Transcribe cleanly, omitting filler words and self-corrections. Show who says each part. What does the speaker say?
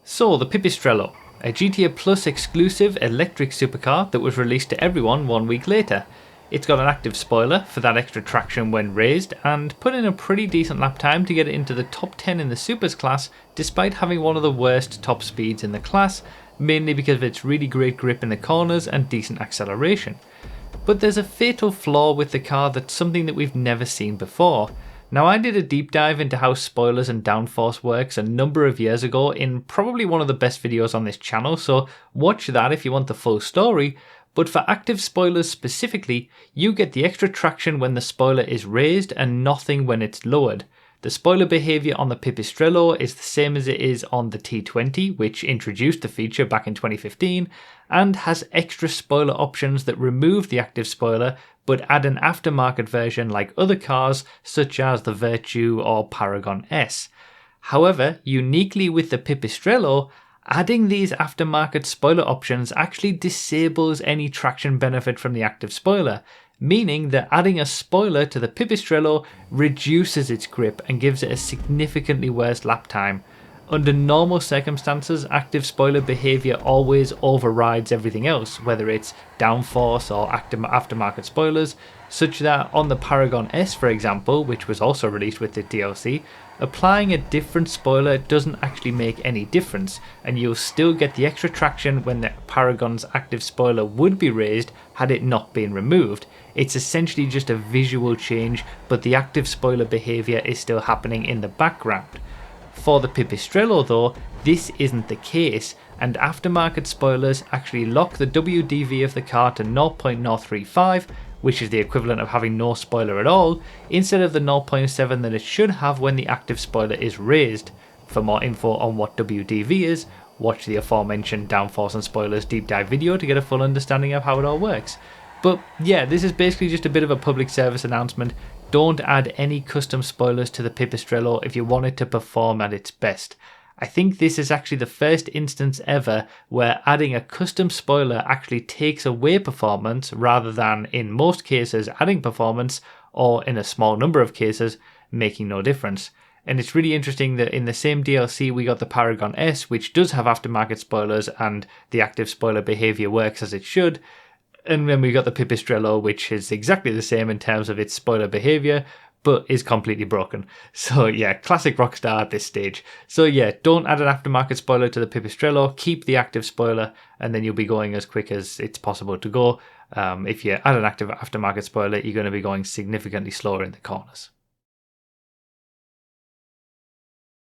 Speaker 1: So, the Pipistrello, a GTA Plus exclusive electric supercar that was released to everyone 1 week later. It's got an active spoiler for that extra traction when raised, and put in a pretty decent lap time to get it into the top 10 in the Supers class, despite having one of the worst top speeds in the class, mainly because of its really great grip in the corners and decent acceleration. But there's a fatal flaw with the car that's something that we've never seen before. Now, I did a deep dive into how spoilers and downforce works a number of years ago in probably one of the best videos on this channel, so watch that if you want the full story. But for active spoilers specifically, you get the extra traction when the spoiler is raised and nothing when it's lowered. The spoiler behaviour on the Pipistrello is the same as it is on the T20, which introduced the feature back in 2015, and has extra spoiler options that remove the active spoiler but add an aftermarket version like other cars such as the Virtue or Paragon S. However, uniquely with the Pipistrello, adding these aftermarket spoiler options actually disables any traction benefit from the active spoiler, meaning that adding a spoiler to the Pipistrello reduces its grip and gives it a significantly worse lap time. Under normal circumstances, active spoiler behaviour always overrides everything else, whether it's downforce or aftermarket spoilers, such that on the Paragon S, for example, which was also released with the DLC, applying a different spoiler doesn't actually make any difference, and you'll still get the extra traction when the Paragon's active spoiler would be raised had it not been removed. It's essentially just a visual change, but the active spoiler behaviour is still happening in the background. For the Pipistrello though, this isn't the case, and aftermarket spoilers actually lock the WDV of the car to 0.035, which is the equivalent of having no spoiler at all, instead of the 0.7 that it should have when the active spoiler is raised. For more info on what WDV is, watch the aforementioned downforce and spoilers deep dive video to get a full understanding of how it all works. But yeah, this is basically just a bit of a public service announcement. Don't add any custom spoilers to the Pipistrello if you want it to perform at its best. I think this is actually the first instance ever where adding a custom spoiler actually takes away performance rather than, in most cases, adding performance, or in a small number of cases, making no difference. And it's really interesting that in the same DLC we got the Paragon S, which does have aftermarket spoilers and the active spoiler behaviour works as it should. And then we got the Pipistrello, which is exactly the same in terms of its spoiler behaviour, but is completely broken. So yeah, classic Rockstar at this stage. So yeah, don't add an aftermarket spoiler to the Pipistrello, keep the active spoiler, and then you'll be going as quick as it's possible to go. If you add an active aftermarket spoiler, you're going to be going significantly slower in the corners.